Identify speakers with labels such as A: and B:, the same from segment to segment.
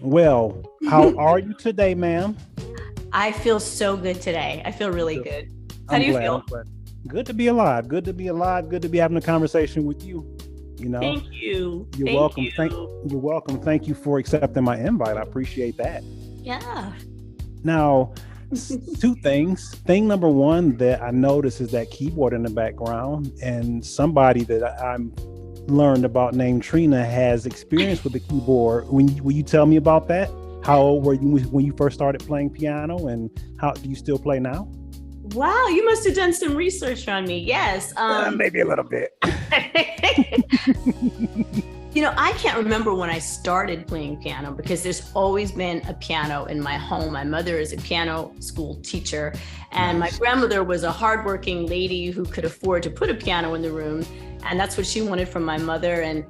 A: Well, how are you today, ma'am?
B: I feel so good today. I feel really good. How
A: I'm
B: do you
A: glad.
B: feel?
A: I'm glad. Good to be alive. Good to be alive. Good to be having a conversation with you. You know,
B: Thank you.
A: you're
B: Thank
A: welcome.
B: you.
A: You're welcome. Thank you for accepting my invite. I appreciate that.
B: Yeah.
A: Now, two things. Thing number one that I noticed is that keyboard in the background, and somebody that I'm learned about named Trina has experience with the keyboard. Will you tell me about that? How old were you when you first started playing piano, and how do you still play now?
B: Wow, you must have done some research on me. Yes.
A: Maybe a little bit.
B: I can't remember when I started playing piano because there's always been a piano in my home. My mother is a piano school teacher, and my grandmother was a hardworking lady who could afford to put a piano in the room. And that's what she wanted from my mother. And,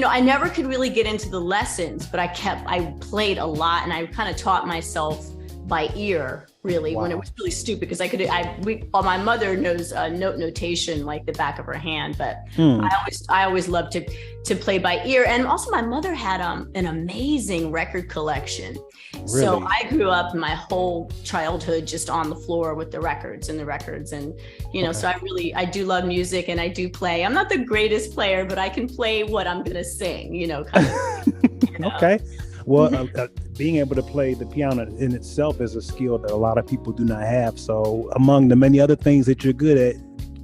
B: I never could really get into the lessons, but I played a lot, and I kind of taught myself by ear, really. Wow. When it was really stupid, because my mother knows note notation like the back of her hand, but I always loved to play by ear. And also my mother had an amazing record collection. Really? So I grew up my whole childhood just on the floor with the records. And okay. So I do love music, and I do play. I'm not the greatest player, but I can play what I'm going to sing, kind of.
A: Okay. Well, being able to play the piano in itself is a skill that a lot of people do not have. So among the many other things that you're good at,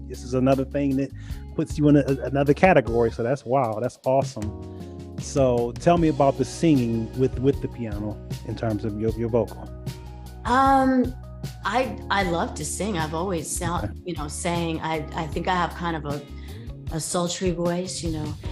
A: this is another thing that puts you in another category. So that's wow. That's awesome. So tell me about the singing with the piano in terms of your vocal.
B: I love to sing. I've always sang. I think I have kind of a sultry voice,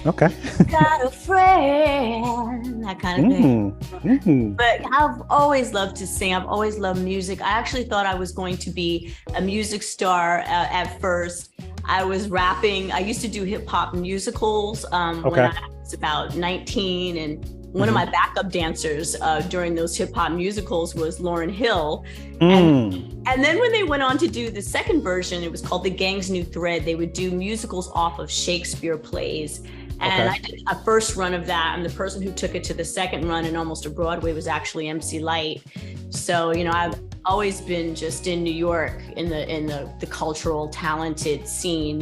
A: Okay.
B: Got a friend, that kind of thing. Mm-hmm. But I've always loved to sing. I've always loved music. I actually thought I was going to be a music star at first. I was rapping. I used to do hip hop musicals when I was about 19, and one of my backup dancers during those hip hop musicals was Lauryn Hill. And then when they went on to do the second version, it was called The Gang's New Thread. They would do musicals off of Shakespeare plays. And I did a first run of that. And the person who took it to the second run and almost to Broadway was actually MC Light. So, I've always been just in New York in the cultural talented scene.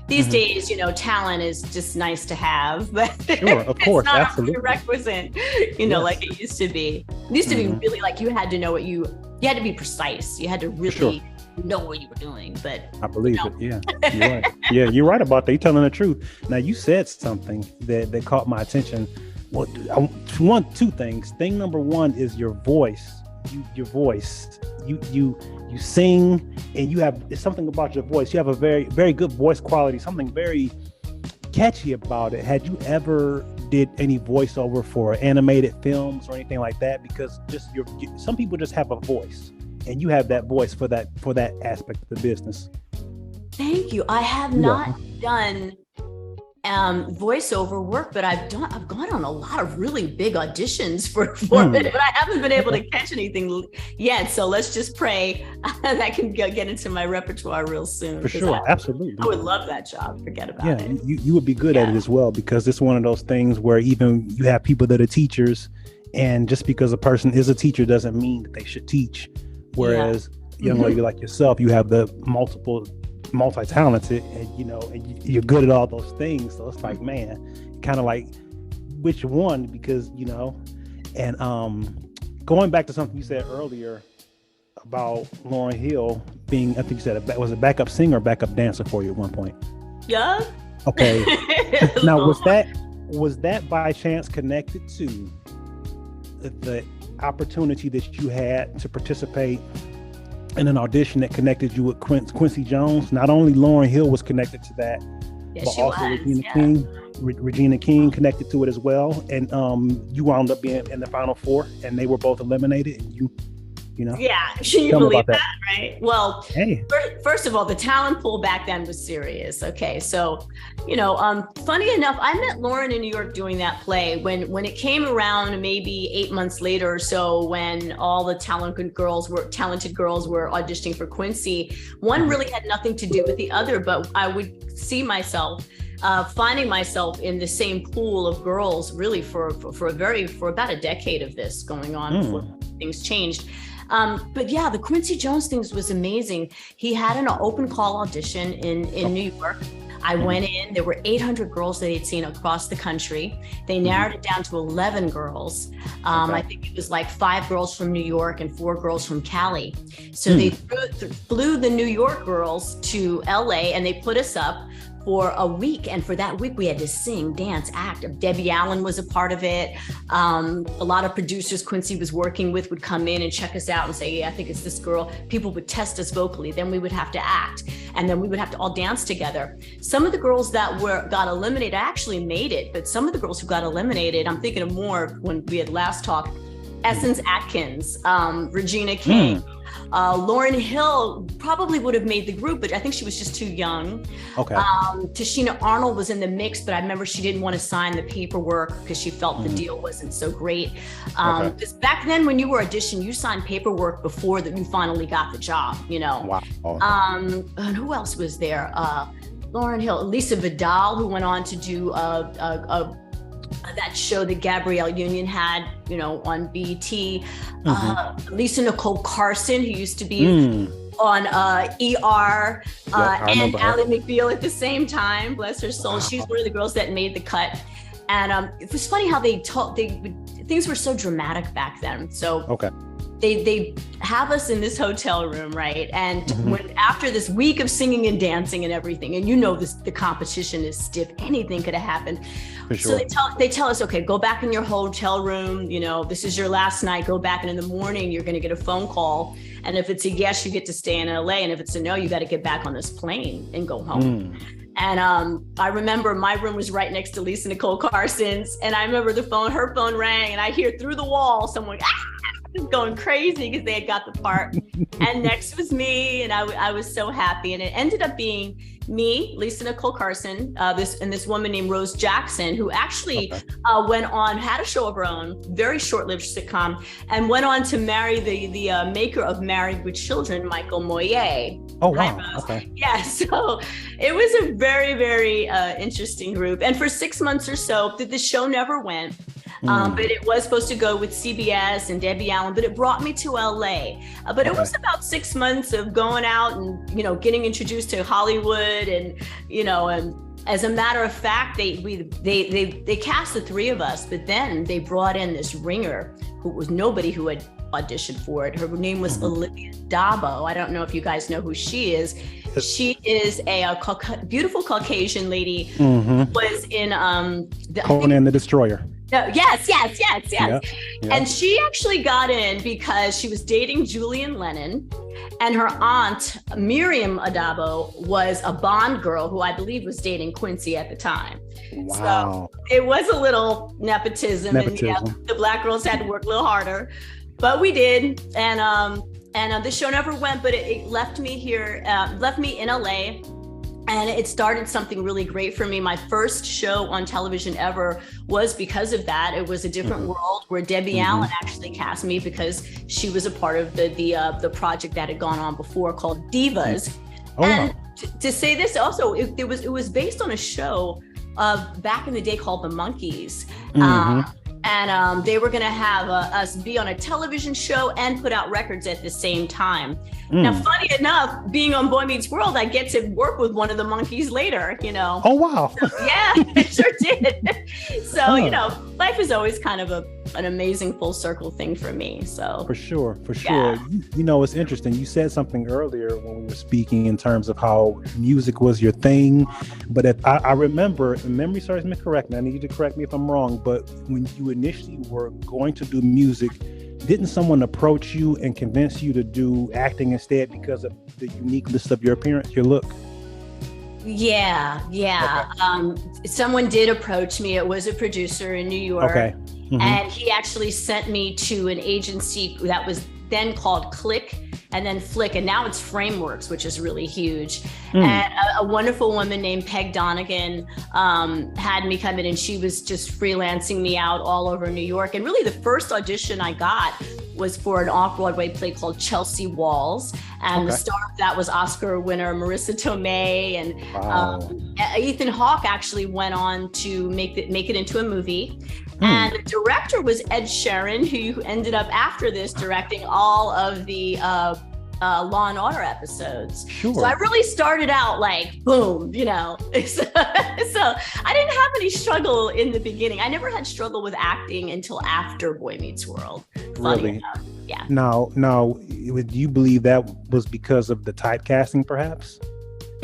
B: These days, talent is just nice to have, but
A: sure, of course,
B: it's not
A: absolutely
B: a prerequisite, like it used to be. It used to be really like you had to know you had to be precise. You had to really know what you were doing, but
A: I believe it. Yeah, you're right. Yeah, you're right about that. You're telling the truth. Now, you said something that caught my attention. Well, two things. Thing number one is your voice. Your voice. You sing, and it's something about your voice. You have a very, very good voice quality. Something very catchy about it. Had you ever did any voiceover for animated films or anything like that? Because some people just have a voice, and you have that voice for that aspect of the business.
B: Thank you. I have not done voiceover work, but I've gone on a lot of really big auditions for it, but I haven't been able to catch anything yet. So let's just pray that can get into my repertoire real soon.
A: For sure, absolutely.
B: I would love that job. Forget about it.
A: You would be good at it as well, because it's one of those things where even you have people that are teachers, and just because a person is a teacher doesn't mean that they should teach. Whereas young lady like yourself, you have the multi-talented, and you're good at all those things. So it's like, man, kind of like which one? Because and going back to something you said earlier about Lauryn Hill being, I think you said was a backup singer or backup dancer for you at one point.
B: Yeah.
A: Okay. Now, was that by chance connected to the opportunity that you had to participate in an audition that connected you with Quincy Jones? Not only Lauryn Hill was connected to that, but also Regina King connected to it as well. And you wound up being in the final four, and they were both eliminated, and you
B: Yeah, can you believe that, right? Well, first of all, the talent pool back then was serious. Okay, so, funny enough, I met Lauren in New York doing that play. When it came around, maybe 8 months later or so, when all the talented girls were auditioning for Quincy, one really had nothing to do with the other, but I would see myself finding myself in the same pool of girls really for about a decade of this going on before things changed. But yeah, the Quincy Jones things was amazing. He had an open call audition in New York. I went in, there were 800 girls that they'd seen across the country. They narrowed it down to 11 girls. I think it was like 5 girls from New York and 4 girls from Cali. So they flew the New York girls to LA and they put us up for a week. And for that week, we had to sing, dance, act. Debbie Allen was a part of it. A lot of producers Quincy was working with would come in and check us out and say, yeah, I think it's this girl. People would test us vocally. Then we would have to act. And then we would have to all dance together. Some of the girls that got eliminated actually made it. But some of the girls who got eliminated, I'm thinking of more when we had last talked, Essence Atkins, Regina King. Lauryn Hill probably would have made the group, but I think she was just too young.
A: Okay.
B: Tashina Arnold was in the mix, but I remember she didn't want to sign the paperwork because she felt the deal wasn't so great. Because back then when you were auditioning, you signed paperwork before that you finally got the job, you know.
A: Wow.
B: And who else was there? Lauryn Hill, Lisa Vidal, who went on to do that show that Gabrielle Union had, you know, on BET. Lisa Nicole Carson, who used to be on ER, and Ally McBeal at the same time, bless her soul. Wow. She's one of the girls that made the cut. And it was funny how things were so dramatic back then. So they have us in this hotel room, right? And after this week of singing and dancing and everything, and you know the competition is stiff, anything could have happened. For sure. So they tell us, okay, go back in your hotel room. You know, this is your last night. Go back, and in the morning you're going to get a phone call. And if it's a yes, you get to stay in LA, and if it's a no, you got to get back on this plane and go home. And I remember my room was right next to Lisa Nicole Carson's, and I remember her phone rang, and I hear through the wall someone going crazy because they had got the part. And next was me, and I was so happy. And it ended up being me, Lisa Nicole Carson, this woman named Rose Jackson, who actually went on, had a show of her own, very short-lived sitcom, and went on to marry the maker of Married with Children, Michael Moyer.
A: Oh, wow. Okay.
B: Yeah, so it was a very, very interesting group. And for 6 months or so, the show never went. But it was supposed to go with CBS and Debbie Allen, but it brought me to LA. But it was about 6 months of going out and, you know, getting introduced to Hollywood, and, you know, and as a matter of fact, they cast the 3 of us, but then they brought in this ringer who was nobody who had auditioned for it. Her name was Olivia Dabo. I don't know if you guys know who she is. She is a beautiful Caucasian lady who was in
A: Conan the Destroyer.
B: Yes.
A: Yeah.
B: And she actually got in because she was dating Julian Lennon, and her aunt, Miriam Adabo, was a Bond girl who I believe was dating Quincy at the time.
A: Wow.
B: So it was a little nepotism. And yeah, the Black girls had to work a little harder, but we did. And the show never went, but it left me here, left me in LA. And it started something really great for me. My first show on television ever was because of that. It was A Different World, where Debbie Allen actually cast me because she was a part of the project that had gone on before called Divas. And to say this also, it was based on a show back in the day called The Monkees. And they were going to have us be on a television show and put out records at the same time. Now, funny enough, being on Boy Meets World, I get to work with one of the Monkees later, you know.
A: Oh, wow.
B: So, yeah, I sure did. So, you know, life is always kind of an amazing full circle thing for me. So
A: For sure. Yeah. You know, it's interesting. You said something earlier when we were speaking in terms of how music was your thing. But if I remember, if memory serves me correctly, I need you to correct me if I'm wrong, but when you initially were going to do music, didn't someone approach you and convince you to do acting instead because of the uniqueness of your appearance, your look?
B: Yeah. Okay. Someone did approach me. It was a producer in New York. Okay. And he actually sent me to an agency that was then called Click, and then Flick, and now it's Frameworks, which is really huge. And a wonderful woman named Peg Donegan had me come in, and she was just freelancing me out all over New York. And really the first audition I got was for an off-Broadway play called Chelsea Walls. And the star of that was Oscar winner Marissa Tomei. And Ethan Hawke actually went on to make it into a movie. And the director was Ed Sheeran, who ended up after this directing all of the Law and Order episodes.
A: Sure.
B: So I really started out like, boom, you know. So I didn't have any struggle in the beginning. I never had struggle with acting until after Boy Meets World.
A: Really?
B: Yeah.
A: Now, do you believe that was because of the typecasting, perhaps?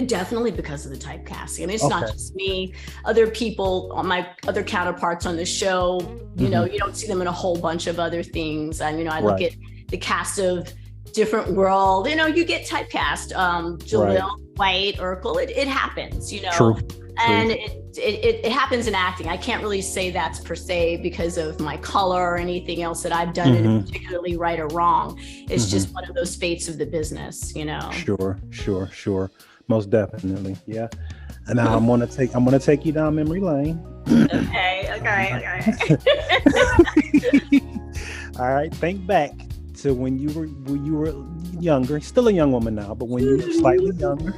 B: Definitely because of the typecasting. And it's not just me, other people, my other counterparts on the show, you know, you don't see them in a whole bunch of other things. And, you know, I look at the cast of Different World, you know, you get typecast, Jaleel White, Urkel, it happens, you know. True. And it happens in acting. I can't really say that's per se because of my color or anything else that I've done it particularly right or wrong. It's just one of those fates of the business, you know. Sure.
A: Most definitely. Yeah. And now I'm gonna take you down memory lane.
B: Okay.
A: All right. Think back to when you were younger, still a young woman now, but when you were slightly younger.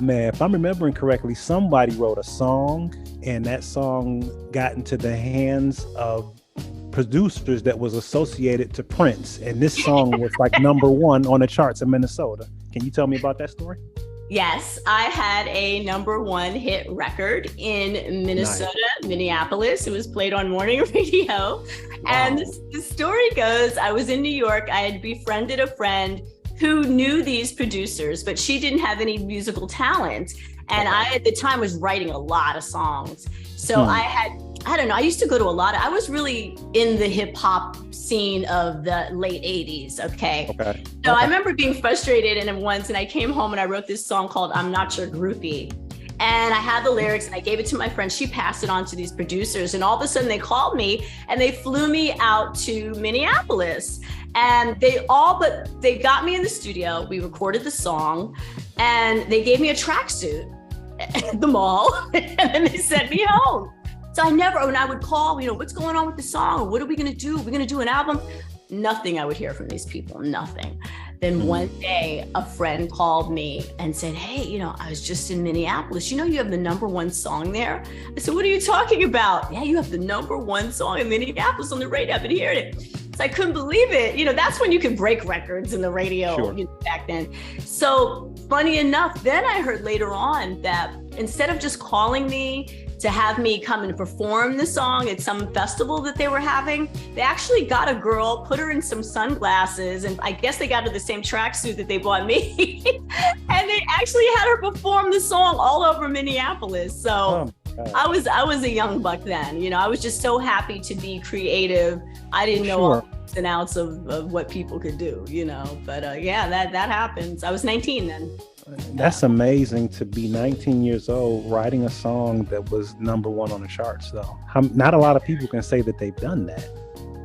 A: Man, if I'm remembering correctly, somebody wrote a song, and that song got into the hands of producers that was associated to Prince, and this song was like #1 on the charts in Minnesota. Can you tell me about that story?
B: Yes, I had a #1 hit record in Minnesota, Minneapolis. It was played on morning radio. Wow. And the story goes, I was in New York. I had befriended a friend who knew these producers, but she didn't have any musical talent. And I, at the time, was writing a lot of songs. So I used to go to I was really in the hip hop scene of the late 80s. Okay. So I remember being frustrated and I came home and I wrote this song called I'm Not Your Groupie. And I had the lyrics and I gave it to my friend. She passed it on to these producers. And all of a sudden they called me and they flew me out to Minneapolis. And they got me in the studio. We recorded the song and they gave me a tracksuit at the mall. And then they sent me home. So when I would call, you know, what's going on with the song? What are we going to do? We're going to do an album? Nothing I would hear from these people, nothing. Then one day a friend called me and said, hey, you know, I was just in Minneapolis. You know, you have the #1 song there. I said, what are you talking about? Yeah, you have the #1 song in Minneapolis on the radio. I've been hearing it. So I couldn't believe it. You know, that's when you could break records in the radio back then. So funny enough, then I heard later on that instead of just calling me to have me come and perform the song at some festival that they were having, they actually got a girl, put her in some sunglasses, and I guess they got her the same tracksuit that they bought me. And they actually had her perform the song all over Minneapolis. So I was a young buck then. You know, I was just so happy to be creative. I didn't know all the ins and outs of what people could do, you know. But yeah, that happens. I was 19 then.
A: That's amazing to be 19 years old writing a song that was #1 on the charts, though. Not a lot of people can say that they've done that.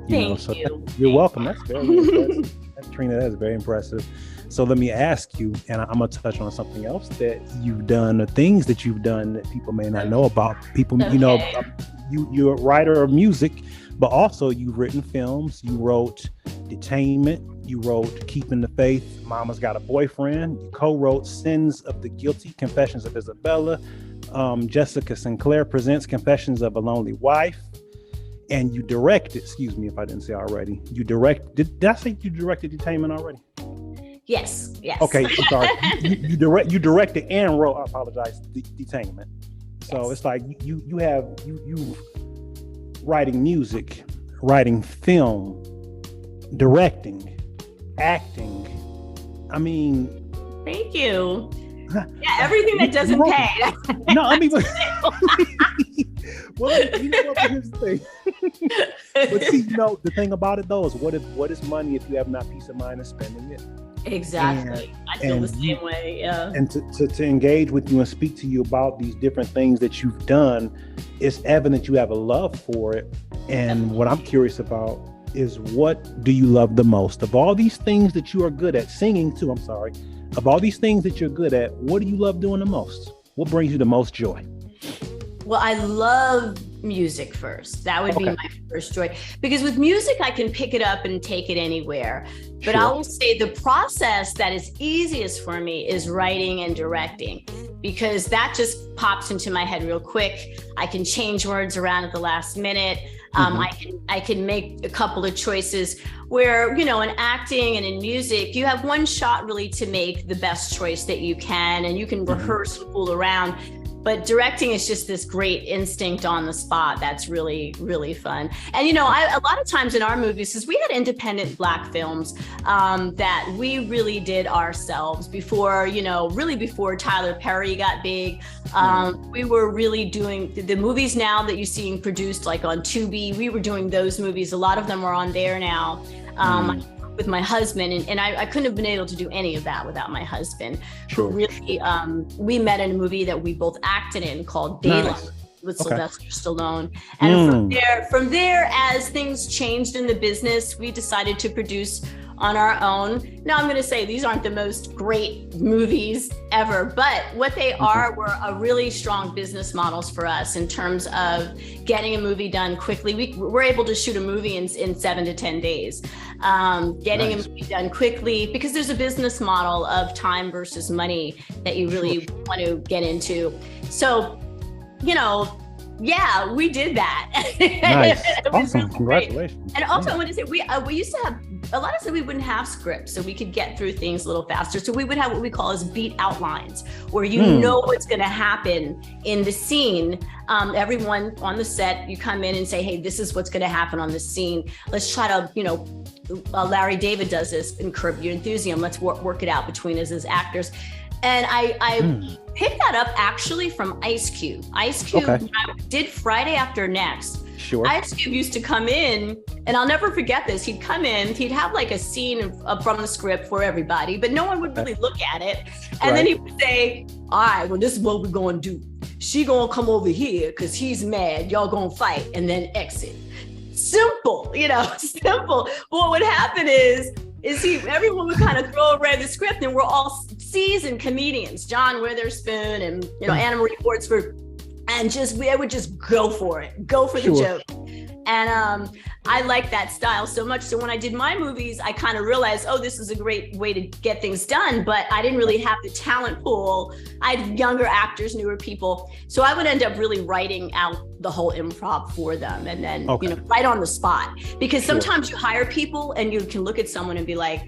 B: Thank you.
A: You're welcome. That's very impressive. Trina, that's very impressive. So let me ask you, and I'm going to touch on something else that you've done, the things that you've done that people may not know about. People, you know, you're a writer of music, but also you've written films. You wrote Detainment. You wrote Keeping the Faith, Mama's Got a Boyfriend. You co-wrote Sins of the Guilty, Confessions of Isabella. Jessica Sinclair Presents Confessions of a Lonely Wife. And you directed, excuse me if I didn't say already, did I say you directed Detainment already?
B: Yes.
A: Okay, I'm sorry. you directed and wrote, I apologize, Detainment. So it's like you writing music, writing film, directing, acting. I mean,
B: thank you. Yeah, everything that doesn't pay.
A: No, I mean, well, you know what? Here's the thing. But see, you know, the thing about it though is, what is money if you have not peace of mind in spending it?
B: Exactly. I feel the same way. Yeah.
A: And to engage with you and speak to you about these different things that you've done, it's evident you have a love for it. And what I'm curious about is, what do you love the most of all these things that you are good at? Singing too, I'm sorry. Of all these things that you're good at, what do you love doing the most? What brings you the most joy?
B: Well, I love music first. That would be my first joy, because with music I can pick it up and take it anywhere. But I will say the process that is easiest for me is writing and directing, because that just pops into my head real quick. I can change words around at the last minute. I can make a couple of choices where, in acting and in music, you have one shot really to make the best choice that you can, and you can rehearse and fool around. But directing is just this great instinct on the spot. That's really, really fun. And, a lot of times in our movies, because we had independent Black films that we really did ourselves before, really before Tyler Perry got big. We were really doing the movies now that you're seeing produced like on Tubi. We were doing those movies. A lot of them are on there now. With my husband, and I couldn't have been able to do any of that without my husband.
A: Sure.
B: Really, we met in a movie that we both acted in called Daylight with Sylvester Stallone. And from there, as things changed in the business, we decided to produce on our own. Now, I'm going to say these aren't the most great movies ever, but what they are were a really strong business models for us in terms of getting a movie done quickly. We're able to shoot a movie in 7 to 10 days. Getting a movie done quickly, because there's a business model of time versus money that you really want to get into. So, we did that.
A: Nice. Awesome. Congratulations.
B: And also I want to say, we used to have, a lot of times we wouldn't have scripts, so we could get through things a little faster. So we would have what we call as beat outlines, where you know what's going to happen in the scene. Everyone on the set, you come in and say, hey, this is what's going to happen on this scene. Let's try to, Larry David does this in Curb Your Enthusiasm. Let's work it out between us as actors. And I picked that up actually from Ice Cube. Ice Cube, when I did Friday After Next.
A: Sure.
B: Ice Cube used to come in, and I'll never forget this. He'd come in, he'd have like a scene from the script for everybody, but no one would really look at it. And then he would say, all right, well, this is what we're going to do. She going to come over here because he's mad. Y'all going to fight, and then exit. Simple, simple. But what would happen is everyone would kind of throw away the script, and we're all seasoned comedians, John Witherspoon and Anna Marie Portsford, and they would just go for it, go for the joke. And I like that style so much. So when I did my movies, I kind of realized, this is a great way to get things done, but I didn't really have the talent pool. I had younger actors, newer people. So I would end up really writing out the whole improv for them, and then, right on the spot. Because sometimes you hire people and you can look at someone and be like,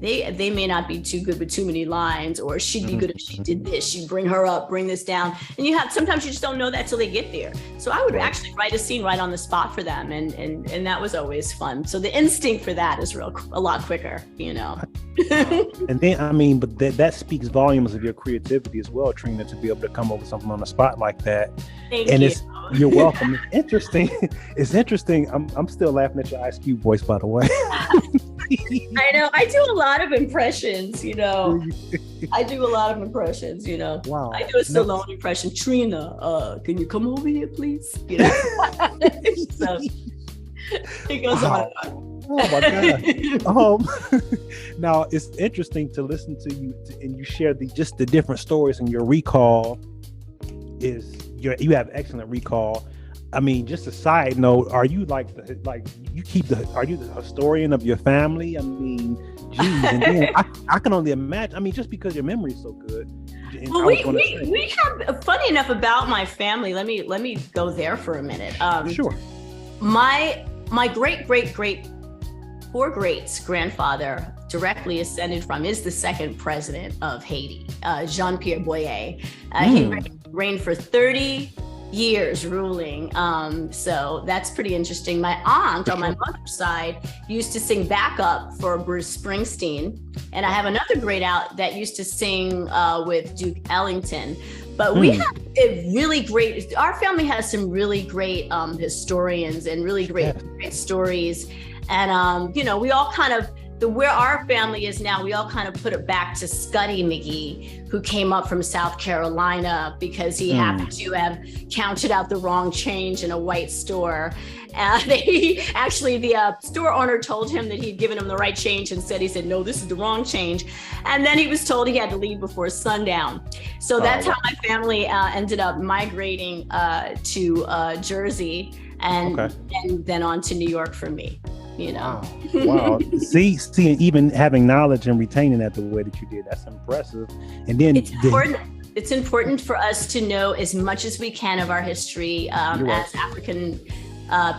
B: they may not be too good with too many lines, or she'd be good if she did this, she'd bring her up, bring this down. And sometimes you just don't know that till they get there. So I would actually write a scene right on the spot for them. And that was always fun. So the instinct for that is a lot quicker,
A: And then, but that speaks volumes of your creativity as well, Trina, to be able to come up with something on the spot like that.
B: Thank you.
A: You're welcome. It's interesting. It's interesting. I'm still laughing at your Ice Cube voice, by the way.
B: I know. I do a lot of impressions, I do a lot of impressions,
A: Wow.
B: I do a Stallone impression. Trina, can you come over here, please? So it goes on.
A: Oh my God. Now it's interesting to listen to you and you share the different stories, and your recall you have excellent recall. I mean, just a side note, are you are you the historian of your family? I mean, geez, and then I can only imagine, just because your memory is so good.
B: Well, we have, funny enough about my family, let me go there for a minute.
A: Sure.
B: My great four greats grandfather directly ascended from is the second president of Haiti, Jean-Pierre Boyer. He reigned for 30 years ruling. So that's pretty interesting. My aunt on my mother's side used to sing backup for Bruce Springsteen. And I have another great out that used to sing with Duke Ellington. But we have a really great, our family has some really great historians and really great stories. And, we all kind of where our family is now, we all kind of put it back to Scuddy McGee, who came up from South Carolina because he happened to have counted out the wrong change in a white store. The store owner told him that he'd given him the right change and he said, no, this is the wrong change. And then he was told he had to leave before sundown. So that's how my family ended up migrating to Jersey and then on to New York for me. You know.
A: Wow. See, even having knowledge and retaining that the way that you did, that's impressive. And then
B: it's important for us to know as much as we can of our history as African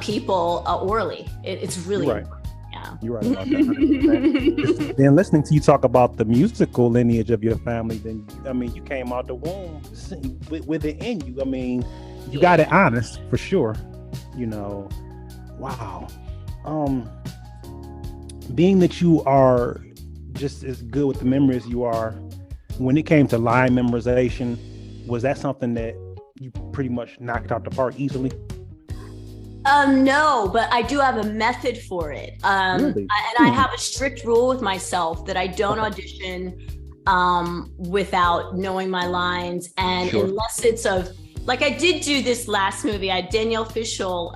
B: people orally. It's really important. Yeah.
A: You're right about that. 100%. Then listening to you talk about the musical lineage of your family, then you came out the womb with it in you. I mean, you got it honest for sure. You know, wow. Being that you are just as good with the memory as you are, when it came to line memorization, was that something that you pretty much knocked out the park easily?
B: No, but I do have a method for it.
A: Really?
B: I have a strict rule with myself that I don't audition without knowing my lines. And unless it's like I did do this last movie, Danielle Fishel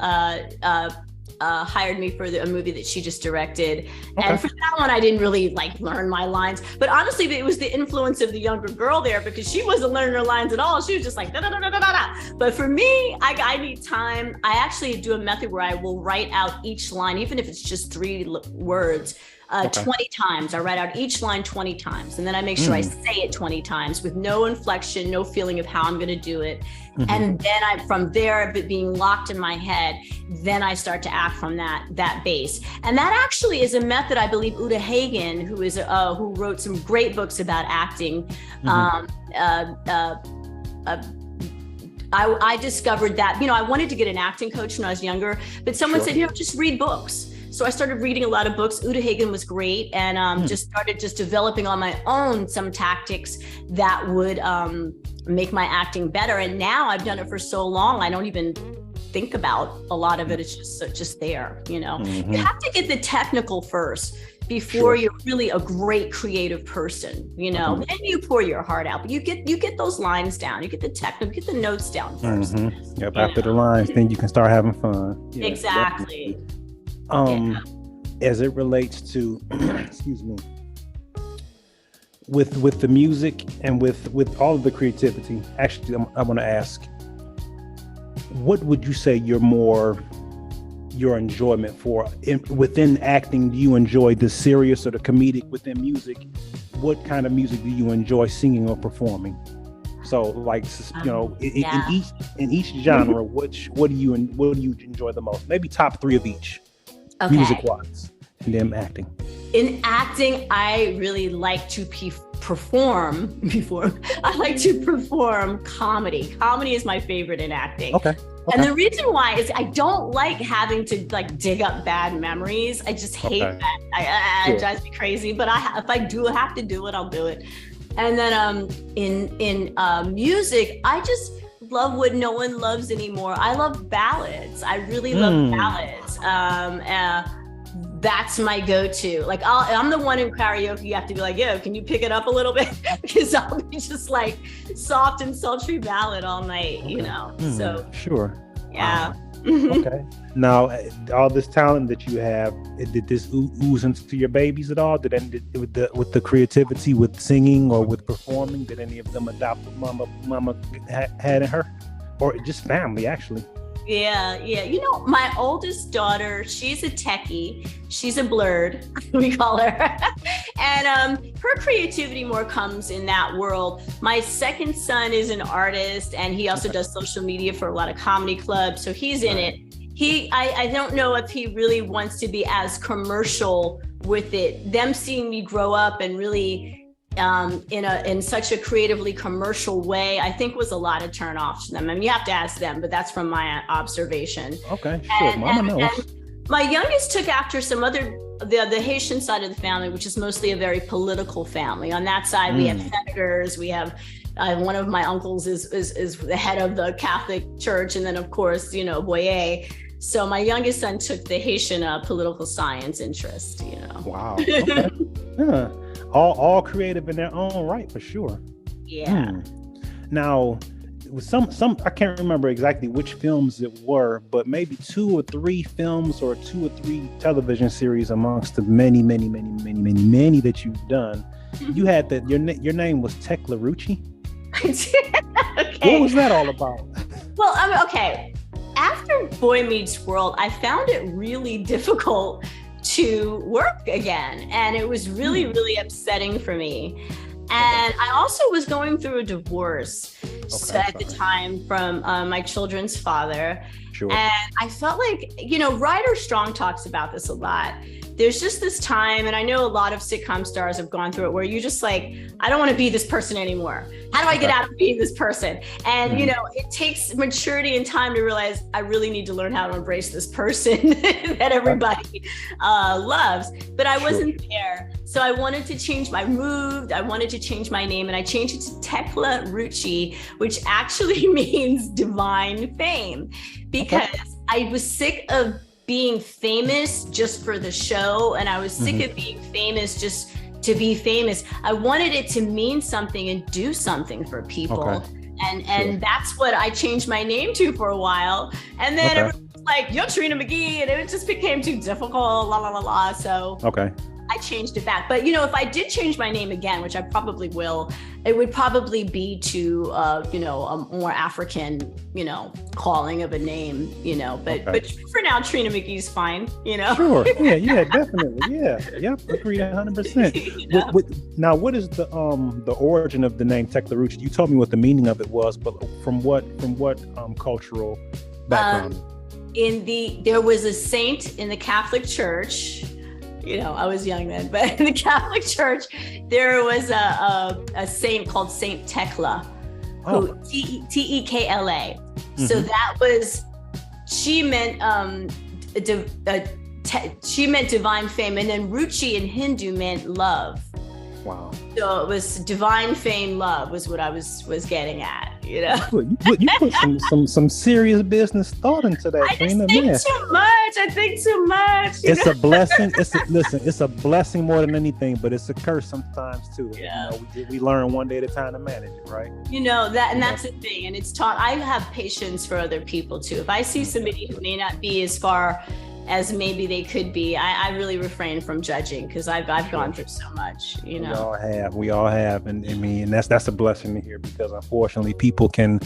B: hired me for a movie that she just directed. And for that one, I didn't really learn my lines. But honestly, it was the influence of the younger girl there because she wasn't learning her lines at all. She was just like, da, da, da, da, da, da. But for me, I need time. I actually do a method where I will write out each line, even if it's just 3 words, 20 times. I write out each line 20 times. And then I make sure I say it 20 times with no inflection, no feeling of how I'm going to do it. And then from there, it being locked in my head, then I start to act from that base. And that actually is a method I believe Uta Hagen, who wrote some great books about acting, I discovered that, I wanted to get an acting coach when I was younger, but someone said, just read books. So I started reading a lot of books. Uta Hagen was great, and just started developing on my own some tactics that would make my acting better. And now I've done it for so long, I don't even think about a lot of it. It's just there, You have to get the technical first before you're really a great creative person, Then you pour your heart out, but you get those lines down, you get the technical, you get the notes down first.
A: Yep, after the lines, then you can start having fun.
B: Yeah, exactly.
A: As it relates to, excuse me, with the music and with all of the creativity, actually, I want to ask, what would you say your enjoyment for within acting? Do you enjoy the serious or the comedic within music? What kind of music do you enjoy singing or performing? So, in each genre, what do you enjoy the most? Maybe top 3 of each, music-wise, and then acting.
B: In acting, I really like to perform. I like to perform comedy. Comedy is my favorite in acting. Okay. And the reason why is I don't like having to dig up bad memories. I just hate that. It drives me crazy. But if I do have to do it, I'll do it. And then in music, I just love what no one loves anymore. I love ballads. I really love ballads. That's my go-to. I'm the one in karaoke. You have to be like, yo, can you pick it up a little bit? Because I'll be just soft and sultry ballad all night, So
A: sure.
B: Yeah.
A: Okay. Now, all this talent that you have, did this ooze into your babies at all? With the creativity, with singing or with performing, did any of them adopt what Mama had in her, or just family actually?
B: Yeah. My oldest daughter, she's a techie. She's a blurred, we call her. And her creativity more comes in that world. My second son is an artist, and he also does social media for a lot of comedy clubs. So he's in it. I don't know if he really wants to be as commercial with it. Them seeing me grow up and really in such a creatively commercial way, I think was a lot of turn off to them. I mean, you have to ask them, but that's from my observation.
A: Okay, sure. Mama knows.
B: My youngest took after some other, the Haitian side of the family, which is mostly a very political family. On that side, we have senators, we have One of my uncles is the head of the Catholic Church, and then of course, Boyer. So my youngest son took the Haitian political science interest.
A: Wow. Okay. Yeah. All creative in their own right, for sure.
B: Yeah.
A: Now, with some I can't remember exactly which films it were, but maybe 2 or 3 films or 2 or 3 television series amongst the many that you've done. You had that your name was Tekla Rucci.
B: Okay.
A: What was that all about?
B: Well, okay. After Boy Meets World, I found it really difficult to work again, and it was really upsetting for me. And I also was going through a divorce at the time from my children's father.
A: Sure.
B: And I felt like, Ryder Strong talks about this a lot. There's just this time, and I know a lot of sitcom stars have gone through it, where you just like, I don't want to be this person anymore. How do I get out of being this person? And, it takes maturity and time to realize I really need to learn how to embrace this person that everybody loves. But I wasn't there. So I wanted to change I wanted to change my name, and I changed it to Tekla Rucci, which actually means divine fame, because I was sick of being famous just for the show, and I was sick of being famous just to be famous. I wanted it to mean something and do something for people. And that's what I changed my name to for a while. And then everyone was like, you're Trina McGee, and it just became too difficult, So I changed it back. But, if I did change my name again, which I probably will, it would probably be to, a more African, calling of a name, but for now, Trina McGee's fine,
A: Sure. Yeah, definitely. Yeah. Yep. Agreed 100%. Now, what is the origin of the name Tekla Rucci? You told me what the meaning of it was, but from what cultural background?
B: There was a saint in the Catholic Church. I was young then, but in the Catholic Church, there was a saint called Saint Tekla, who Tekla. So that was, she meant divine fame, and then Rucci in Hindu meant love.
A: Wow.
B: So it was divine fame, love was what I was getting at,
A: You put some serious business thought into that.
B: I think too much.
A: It's a blessing. It's a blessing more than anything, but it's a curse sometimes too.
B: Yeah.
A: We learn one day at a time to manage it, right?
B: That's the thing. And it's taught, I have patience for other people too. If I see somebody who may not be as far as maybe they could be, I really refrain from judging, because I've gone through so much, We
A: all have. And I mean, that's a blessing to hear, because unfortunately people can,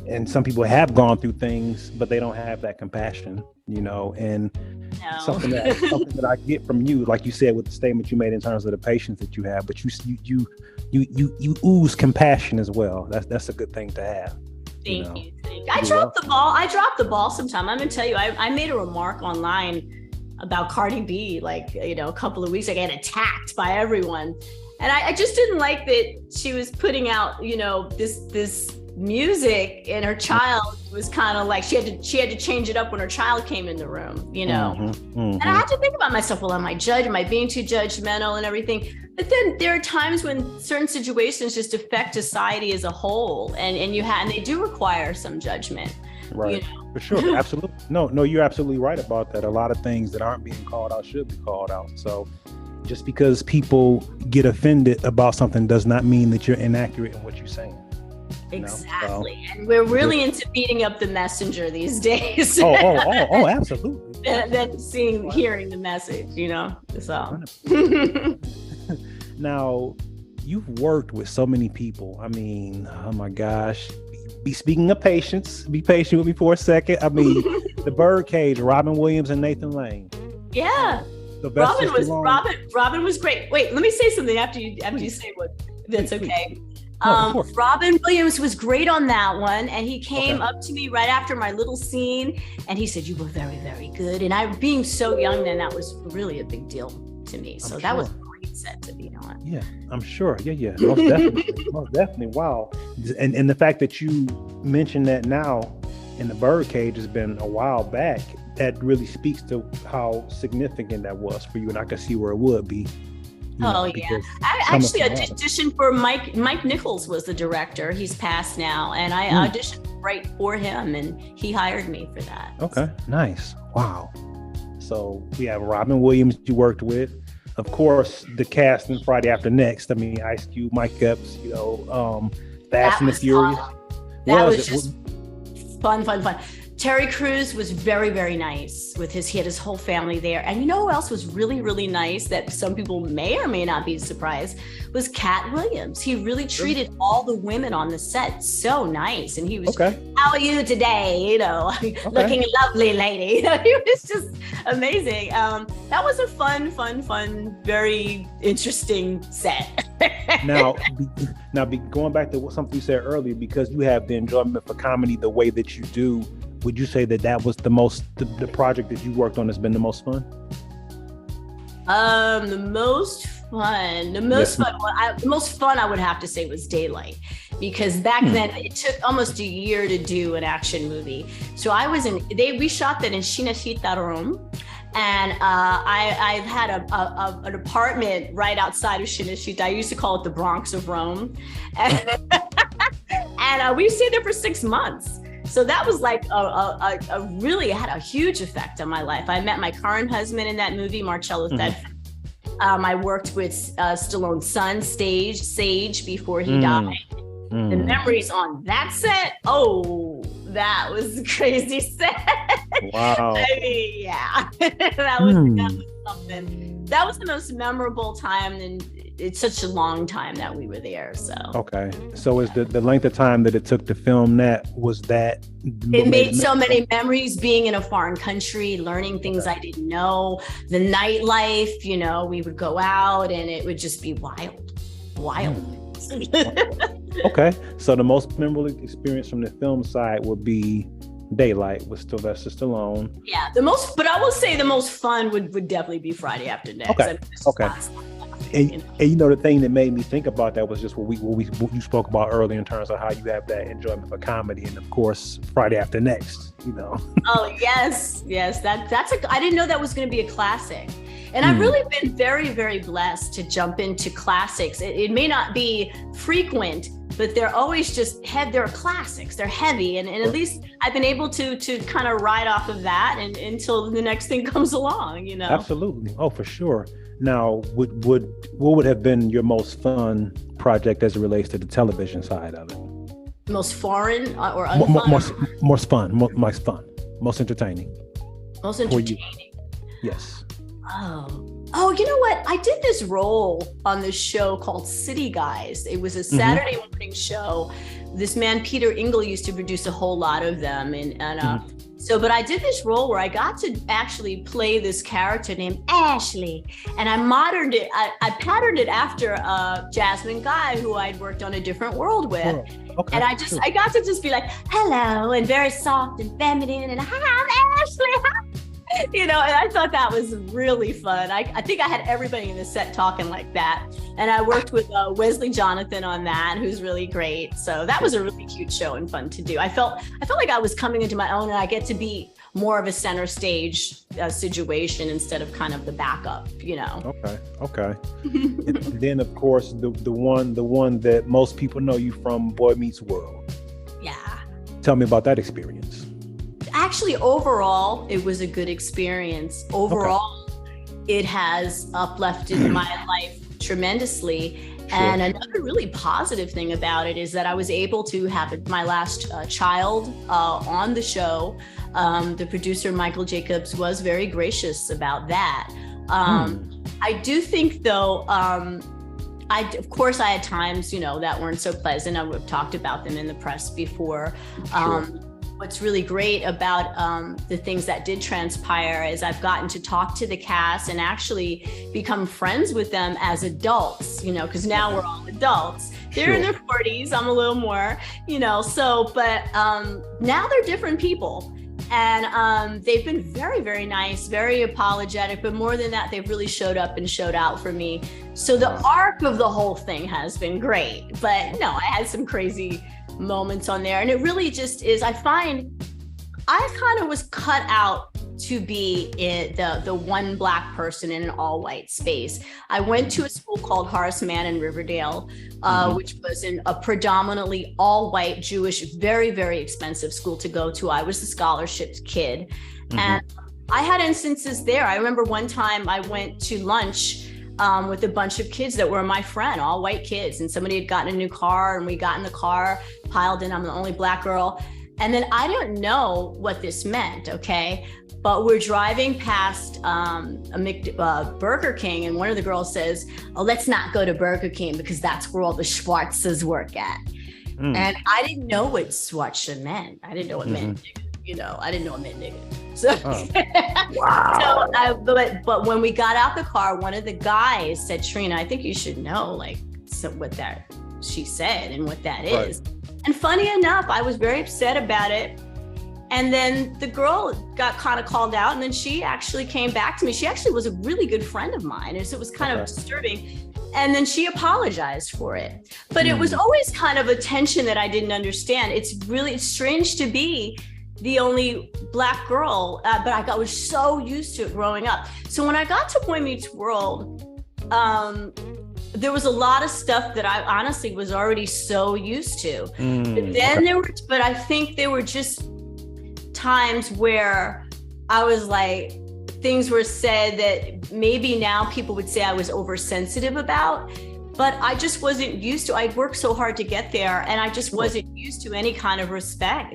A: and some people have gone through things, but they don't have that compassion, and something that I get from you, like you said with the statement you made in terms of the patience that you have, but you ooze compassion as well. That's a good thing to have.
B: Thank you. I dropped the ball sometime. I'm gonna tell you, I made a remark online about Cardi B, a couple of weeks ago. I got attacked by everyone, and I just didn't like that she was putting out, this music, and her child was kind of like, she had to change it up when her child came in the room, And I had to think about myself. Well, am I being too judgmental and everything? But then there are times when certain situations just affect society as a whole, and they do require some judgment.
A: Right. For sure. Absolutely. No, you're absolutely right about that. A lot of things that aren't being called out should be called out. So just because people get offended about something does not mean that you're inaccurate in what you're saying.
B: Exactly. And we're really into beating up the messenger these days.
A: Oh, absolutely.
B: than hearing the message, So.
A: Now, you've worked with so many people. I mean, oh my gosh. Speaking of patience, be patient with me for a second. I mean, the Birdcage, Robin Williams and Nathan Lane.
B: Yeah. Robin was great. Wait, let me say something after you say what. That's okay. Robin Williams was great on that one, and he came up to me right after my little scene, and he said, "You were very, very good." And I, being so young then, that was really a big deal to me. So that was a great set to be on.
A: Yeah, I'm sure. Yeah, most definitely. Wow. And the fact that you mentioned that now, in the Birdcage has been a while back, that really speaks to how significant that was for you, and I can see where it would be.
B: Oh yeah, I actually auditioned for Mike Nichols was the director. He's passed now, and I auditioned right for him, and he hired me for that.
A: Okay, nice. Wow. So we have Robin Williams you worked with, of course, the cast in Friday After Next. I mean, Ice Cube, Mike Epps, Fast and the Furious.
B: That was just fun. Terry Crews was very, very nice he had his whole family there. And you know who else was really, really nice that some people may or may not be surprised was Cat Williams. He really treated all the women on the set so nice. And he was, how are you today? Looking lovely, lady. He was just amazing. That was a fun, very interesting set.
A: Now, going back to something you said earlier, because you have the enjoyment for comedy the way that you do, would you say that was the project that you worked on has been the most fun?
B: The most fun I would have to say was Daylight, because back then it took almost a year to do an action movie. So we shot that in Cinecittà Rome. And I had an apartment right outside of Cinecittà. I used to call it the Bronx of Rome. And we stayed there for 6 months. So that was like really had a huge effect on my life. I met my current husband in that movie, Marcello Thedford. I worked with Stallone's son, Sage, before he died. The memories on that set, that was a crazy set.
A: Wow.
B: I mean, yeah, that was something. That was the most memorable time, and it's such a long time that we were there. So
A: so is the length of time that it took to film that, was that
B: it made so many memories being in a foreign country, learning things I didn't know, the nightlife, we would go out and it would just be wild.
A: Okay, so the most memorable experience from the film side would be Daylight with Sylvester Stallone.
B: Yeah, but I will say the most fun would definitely be Friday After Next.
A: Okay. And the thing that made me think about that was just what you spoke about earlier in terms of how you have that enjoyment for comedy, and of course Friday After Next.
B: Oh yes, that's I didn't know that was going to be a classic. And I've really been very, very blessed to jump into classics. It may not be frequent, but they're always they're classics. They're heavy. And at least I've been able to kind of ride off of that until the next thing comes along,
A: Absolutely. Oh, for sure. Now, what would have been your most fun project as it relates to the television side of it?
B: Most foreign or unfun?
A: Most fun, most entertaining.
B: Most entertaining.
A: Yes.
B: Oh, you know what? I did this role on this show called City Guys. It was a Saturday morning show. This man, Peter Ingle, used to produce a whole lot of them. But I did this role where I got to actually play this character named Ashley. And I moderned it. I patterned it after Jasmine Guy, who I'd worked on A Different World with.
A: Okay,
B: and I got to just be like, hello, and very soft and feminine. And hi, I'm Ashley. And I thought that was really fun. I think I had everybody in the set talking like that. And I worked with Wesley Jonathan on that, who's really great. So that was a really cute show and fun to do. I felt like I was coming into my own, and I get to be more of a center stage situation instead of kind of the backup,
A: Okay. And then of course the one that most people know you from, Boy Meets World.
B: Yeah.
A: Tell me about that experience.
B: Actually, overall, it was a good experience. Overall, it has uplifted my life tremendously. Sure. And another really positive thing about it is that I was able to have my last child on the show. The producer, Michael Jacobs, was very gracious about that. I do think, though, of course, I had times, that weren't so pleasant. I would have talked about them in the press before. Sure. What's really great about the things that did transpire is I've gotten to talk to the cast and actually become friends with them as adults, because now we're all adults. They're in their 40s. I'm a little more, but now they're different people. And they've been very, very nice, very apologetic, but more than that, they've really showed up and showed out for me. So the arc of the whole thing has been great, but no, I had some crazy moments on there. And it really just is, I find I kind of was cut out to be the one Black person in an all white space. I went to a school called Horace Mann in Riverdale, which was a predominantly all white Jewish, very, very expensive school to go to. I was the scholarship kid. And I had instances there. I remember one time I went to lunch with a bunch of kids that were my friend, all white kids. And somebody had gotten a new car and we got in the car, piled in. I'm the only Black girl. And then I didn't know what this meant, okay? But we're driving past Burger King, and one of the girls says, "Oh, let's not go to Burger King because that's where all the Schwartzes work at." And I didn't know what Schwartz meant. I didn't know what it meant. You know, I didn't know it meant nigga. So, wow. But when we got out the car, one of the guys said, "Trina, I think you should know what that she said and what that is." And funny enough, I was very upset about it. And then the girl got kind of called out, and then she actually came back to me. She actually was a really good friend of mine, and so it was kind of disturbing. And then she apologized for it. But it was always kind of a tension that I didn't understand. It's strange to be the only Black girl, but I was so used to it growing up. So when I got to Boy Meets World, there was a lot of stuff that I honestly was already so used to. But then but I think there were just times where I was like, things were said that maybe now people would say I was oversensitive about, but I just wasn't used to. I worked so hard to get there, and I just wasn't used to any kind of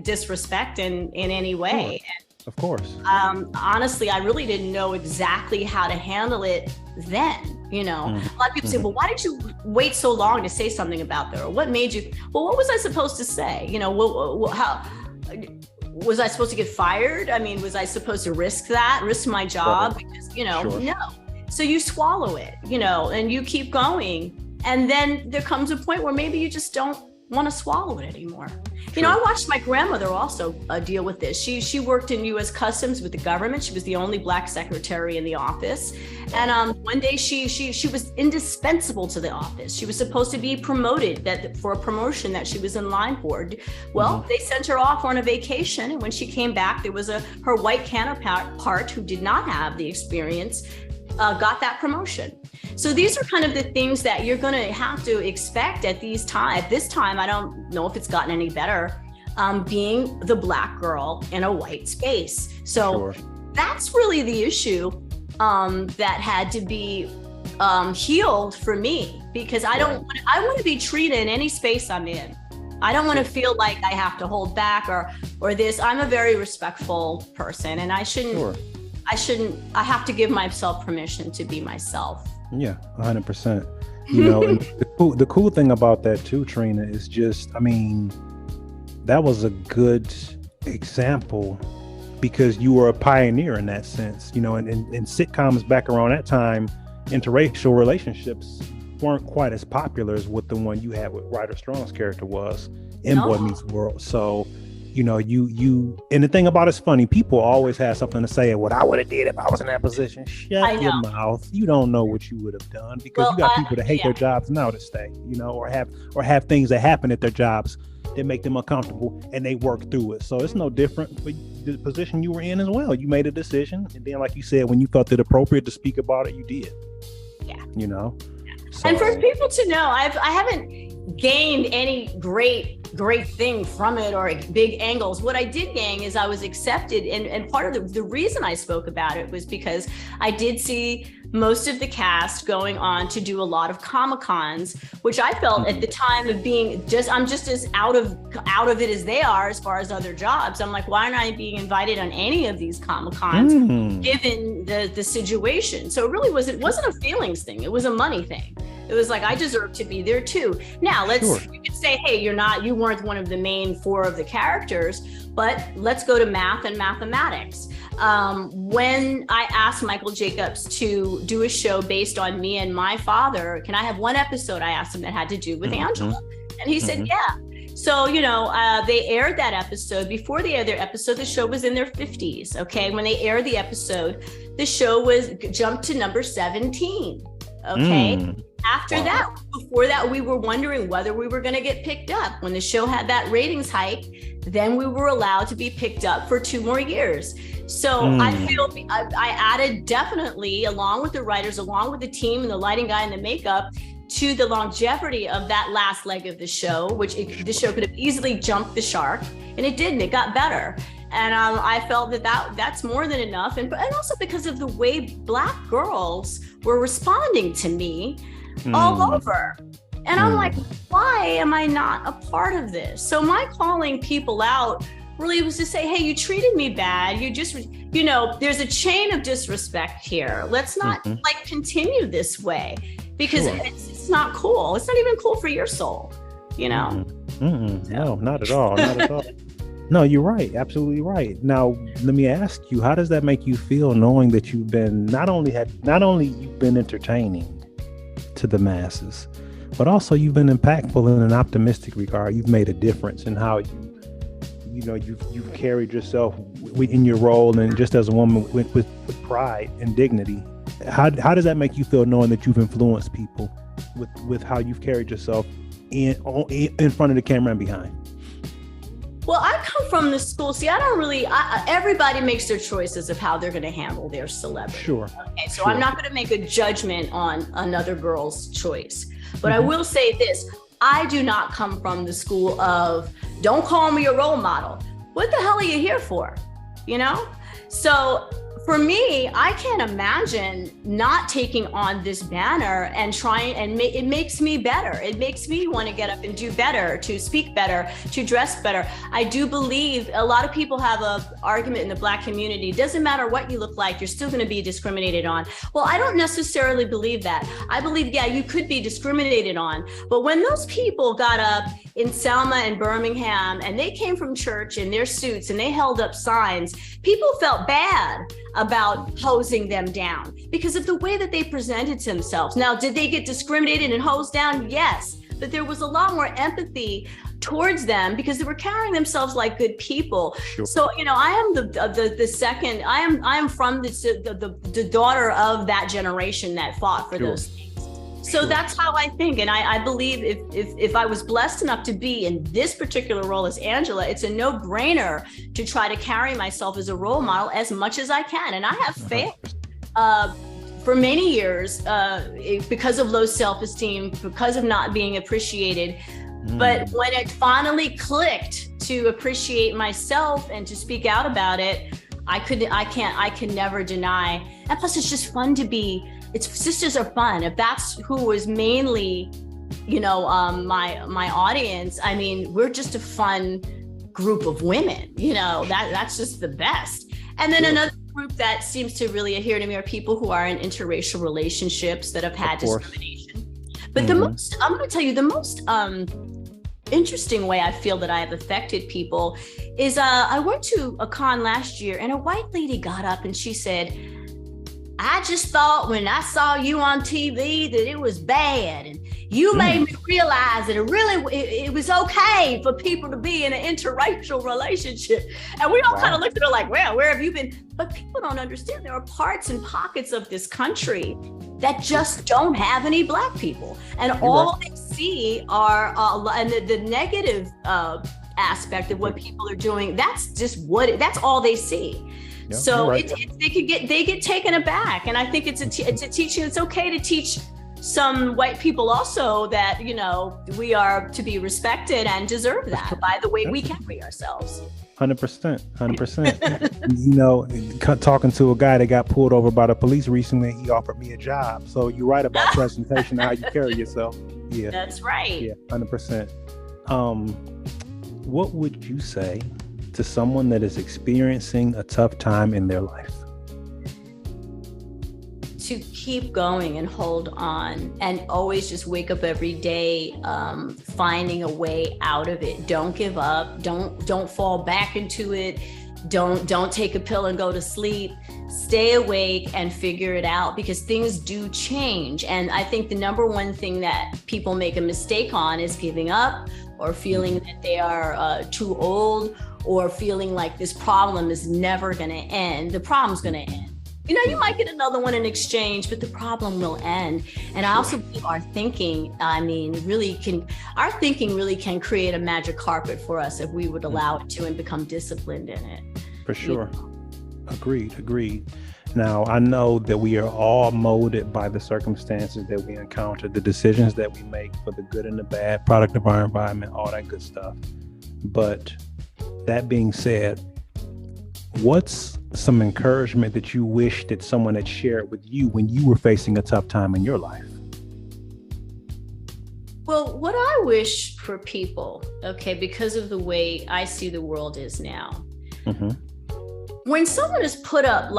B: disrespect in any way.
A: Of course.
B: Honestly, I really didn't know exactly how to handle it then. You know, a lot of people say, "Well, why did you wait so long to say something about that?" Or what made you? Well, what was I supposed to say? You know, how was I supposed to get fired? I mean, was I supposed to risk my job? Because, you know, no. So you swallow it, you know, and you keep going. And then there comes a point where maybe you just don't want to swallow it anymore. You know, I watched my grandmother also deal with this. She worked in U.S. Customs with the government. She was the only Black secretary in the office. And one day she was indispensable to the office. She was supposed to be promoted for a promotion that she was in line for. Well, they sent her off on a vacation. And when she came back, there was her white counterpart who did not have the experience, got that promotion. So these are kind of the things that you're going to have to expect at this time. I don't know if it's gotten any better, being the Black girl in a white space. So that's really the issue that had to be healed for me, because I want to be treated in any space I'm in. I don't want to feel like I have to hold back or this. I'm a very respectful person, and I have to give myself permission to be myself.
A: Yeah, 100%. You know, and the cool thing about that too, Trina, is just, I mean, that was a good example because you were a pioneer in that sense. You know, and sitcoms back around that time, interracial relationships weren't quite as popular as what the one you had with Ryder Strong's character was in Boy Meets World. So, you know, and the thing about it's funny, people always have something to say, what I would have did if I was in that position. Shut your mouth. You don't know what you would have done, because you got people that hate their jobs now to stay, you know, or have things that happen at their jobs that make them uncomfortable, and they work through it. So it's no different for the position you were in as well. You made a decision, and then, like you said, when you felt it appropriate to speak about it, you did. Yeah. You know? So,
B: and for people to know, I haven't gained any great thing from it or big angles. What I did gain is I was accepted, and part of the reason I spoke about it was because I did see most of the cast going on to do a lot of Comic-Cons, which I felt at the time of being I'm just as out of it as they are as far as other jobs. I'm like, why aren't I being invited on any of these Comic-Cons given the situation? So it really wasn't a feelings thing. It was a money thing. It was like, I deserve to be there too. Now you could say, hey, you weren't one of the main 4 of the characters, but let's go to math and mathematics. When I asked Michael Jacobs to do a show based on me and my father, can I have one episode? I asked him that had to do with Angela. And he said, yeah. So, you know, they aired that episode. Before they aired their episode, the show was in their 50s. Okay. When they aired the episode, the show jumped to number 17. Okay. After that, before that, we were wondering whether we were going to get picked up. When the show had that ratings hike, then we were allowed to be picked up for 2 more years. So I feel I added definitely, along with the writers, along with the team and the lighting guy and the makeup, to the longevity of that last leg of the show, which the show could have easily jumped the shark, and it didn't. It got better. And I felt that's more than enough. And also because of the way Black girls were responding to me all over. And I'm like, why am I not a part of this? So my calling people out really was to say, hey, you treated me bad. You just, there's a chain of disrespect here. Let's not continue this way, because it's not cool. It's not even cool for your soul, No,
A: not at all. Not at all. No, you're right. Absolutely right. Now, let me ask you, how does that make you feel, knowing that you've been not only you've been entertaining to the masses, but also you've been impactful in an optimistic regard? You've made a difference in how you've carried yourself in your role, and just as a woman with pride and dignity. How does that make you feel, knowing that you've influenced people with how you've carried yourself in front of the camera and behind?
B: Well, I come from the school. See, everybody makes their choices of how they're going to handle their celebrity.
A: Sure.
B: Okay, so I'm not going to make a judgment on another girl's choice. But I will say this. I do not come from the school of, don't call me a role model. What the hell are you here for? So for me, I can't imagine not taking on this banner and trying, and it makes me better. It makes me want to get up and do better, to speak better, to dress better. I do believe a lot of people have an argument in the Black community. It doesn't matter what you look like, you're still going to be discriminated on. Well, I don't necessarily believe that. I believe, you could be discriminated on. But when those people got up in Selma and Birmingham, and they came from church in their suits and they held up signs, people felt bad about hosing them down because of the way that they presented themselves. Now, did they get discriminated and hosed down? Yes, but there was a lot more empathy towards them because they were carrying themselves like good people. Sure. So, I am the second. I am from the daughter of that generation that fought for those things. So that's how I think. And I believe if I was blessed enough to be in this particular role as Angela, it's a no-brainer to try to carry myself as a role model as much as I can. And I have failed for many years because of low self-esteem, because of not being appreciated. But when it finally clicked to appreciate myself and to speak out about it, I can never deny. And plus, it's just fun to be. Sisters are fun. If that's who was mainly, my audience, I mean, we're just a fun group of women, that's just the best. And then another group that seems to really adhere to me are people who are in interracial relationships that have had discrimination. But I'm going to tell you, the most interesting way I feel that I have affected people is I went to a con last year, and a white lady got up and she said, I just thought when I saw you on TV that it was bad, and you made me realize that it was okay for people to be in an interracial relationship. And we all kind of looked at her like, well, where have you been? But people don't understand there are parts and pockets of this country that just don't have any Black people. And all they see are and the negative aspect of what people are doing. That's just that's all they see. Yeah, so they get taken aback, and I think it's a teaching. It's okay to teach some white people also that we are to be respected and deserve that by the way we carry ourselves.
A: 100%. Talking to a guy that got pulled over by the police recently, he offered me a job. So you're right about presentation, how you carry yourself. Yeah,
B: that's right.
A: Yeah, 100%. What would you say to someone that is experiencing a tough time in their life?
B: To keep going and hold on, and always just wake up every day finding a way out of it. Don't give up. Don't fall back into it. Don't take a pill and go to sleep. Stay awake and figure it out, because things do change. And I think the number one thing that people make a mistake on is giving up, or feeling that they are too old, or feeling like this problem is never going to end. The problem's going to end. You might get another one in exchange, but the problem will end. And I also believe our thinking, really can create a magic carpet for us if we would allow it to and become disciplined in it.
A: For sure. Agreed. Now, I know that we are all molded by the circumstances that we encounter, the decisions that we make for the good and the bad, product of our environment, all that good stuff. But that being said, what's some encouragement that you wish that someone had shared with you when you were facing a tough time in your life?
B: Well, what I wish for people, because of the way I see the world is now, when someone is put up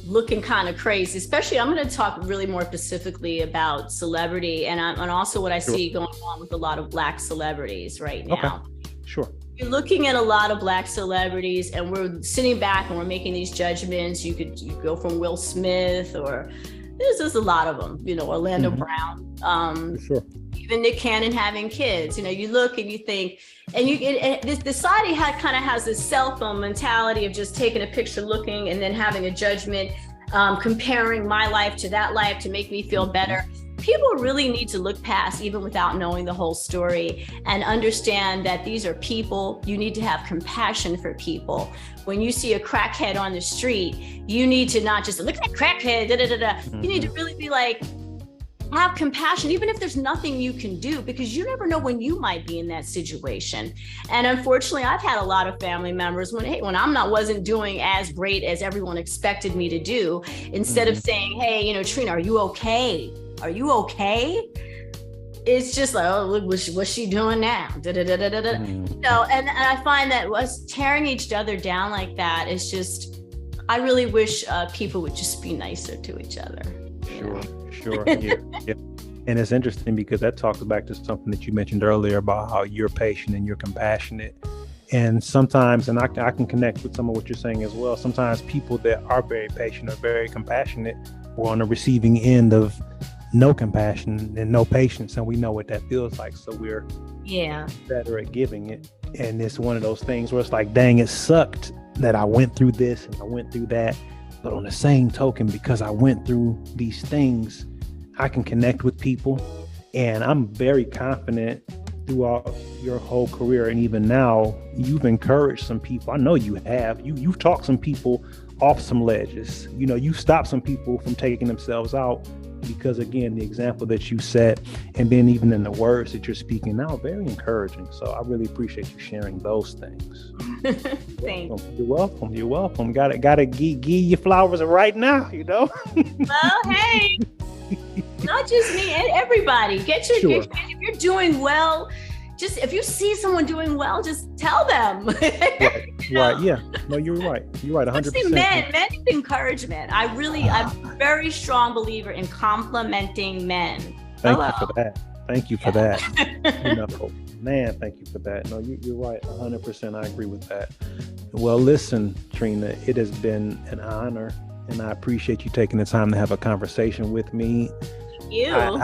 B: looking kind of crazy, especially I'm going to talk really more specifically about celebrity and also what I see going on with a lot of Black celebrities right now.
A: Okay. Sure.
B: You're looking at a lot of Black celebrities and we're sitting back and we're making these judgments. You go from Will Smith, or there's just a lot of them, Orlando Brown,
A: For sure.
B: even Nick Cannon having kids. You look and you think, and this society kind of has this cell phone mentality of just taking a picture, looking, and then having a judgment, comparing my life to that life to make me feel better. People really need to look past, even without knowing the whole story, and understand that these are people. You need to have compassion for people. When you see a crackhead on the street, you need to not just look at that crackhead, You need to really be have compassion, even if there's nothing you can do, because you never know when you might be in that situation. And unfortunately, I've had a lot of family members when wasn't doing as great as everyone expected me to do, instead of saying, hey, Trina, are you okay? Are you okay? It's just like, oh, look, what's she doing now? And I find that us tearing each other down like that is just, I really wish people would just be nicer to each other.
A: Sure. Yeah. And it's interesting because that talks back to something that you mentioned earlier about how you're patient and you're compassionate. And sometimes, and I can connect with some of what you're saying as well, sometimes people that are very patient or very compassionate were on the receiving end of no compassion and no patience, and we know what that feels like, so we're better at giving it. And it's one of those things where it's like, dang, it sucked that I went through this and I went through that, but on the same token, because I went through these things, I can connect with people. And I'm very confident throughout your whole career, and even now, you've encouraged some people. I know you have. You've talked some people off some ledges. You've stopped some people from taking themselves out, because again, the example that you set, and then even in the words that you're speaking now, very encouraging. So I really appreciate you sharing those things.
B: Thanks.
A: You're welcome. Gotta give you flowers right now,
B: Well, hey, not just me, everybody. If you're doing well, just if you see someone doing well, just tell them.
A: Right. Yeah. No, you're right. 100%.
B: Men need encouragement. I'm a very strong believer in complimenting men.
A: Thank you for that. Man, thank you for that. No, you're right. 100%. I agree with that. Well, listen, Trina, it has been an honor, and I appreciate you taking the time to have a conversation with me. You're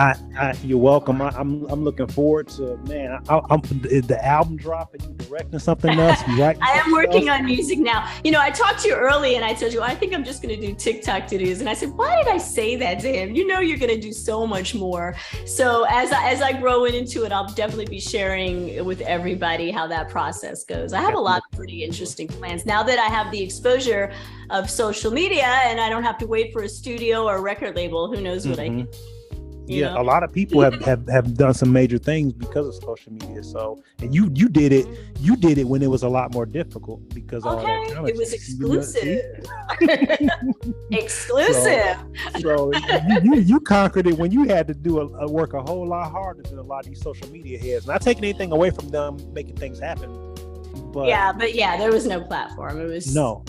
A: welcome. I'm looking forward to, I'm the album dropping, you directing something else, right?
B: I am working on music now. I talked to you early and I told you, I think I'm just going to do TikTok videos. And I said, why did I say that to him? You're going to do so much more. So as I grow into it, I'll definitely be sharing with everybody how that process goes. I have a lot of pretty interesting plans now that I have the exposure of social media and I don't have to wait for a studio or a record label. Who knows what I can do.
A: A lot of people have done some major things because of social media. So, and you did it when it was a lot more difficult because
B: it was exclusive. Exclusive.
A: So you conquered it when you had to work a whole lot harder than a lot of these social media heads. Not taking anything away from them making things happen. But
B: there was no platform. It was
A: no.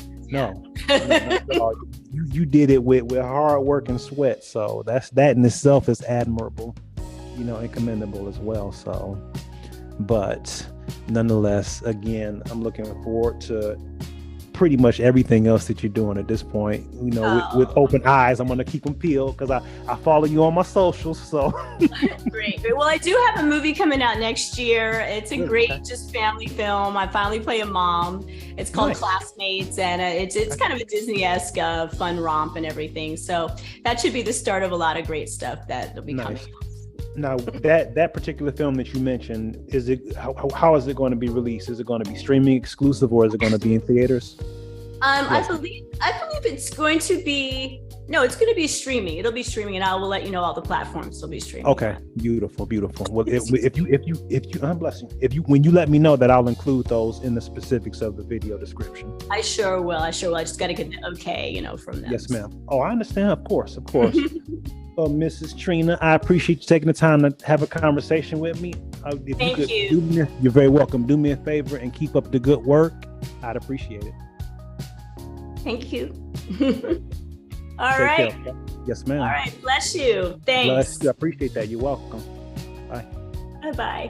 A: You did it with hard work and sweat, so that in itself is admirable, and commendable as well. So, but nonetheless, again, I'm looking forward to pretty much everything else that you're doing at this point. You know, with open eyes. I'm gonna keep them peeled because I follow you on my socials. So
B: great. Well, I do have a movie coming out next year. It's a great just family film. I finally play a mom. It's called Classmates, and it's kind of a Disney-esque fun romp and everything. So that should be the start of a lot of great stuff that'll be coming out.
A: Now, that particular film that you mentioned, is it how is it going to be released? Is it going to be streaming exclusive, or is it going to be in theaters?
B: I believe it's going to be it's going to be streaming. It'll be streaming, and I will let you know all the platforms will be streaming.
A: Okay, beautiful. Well, if you I'm blessing. When you let me know, that I'll include those in the specifics of the video description.
B: I sure will. I just got to get the okay, from them.
A: Yes, ma'am. Oh, I understand. Of course. Well, Mrs. Trina, I appreciate you taking the time to have a conversation with me.
B: Thank you.
A: You're very welcome. Do me a favor and keep up the good work. I'd appreciate it.
B: Thank you. All right.
A: Care. Yes, ma'am.
B: All right. Bless you. Thanks.
A: Bless you. I appreciate that. You're welcome. Bye.
B: Bye-bye.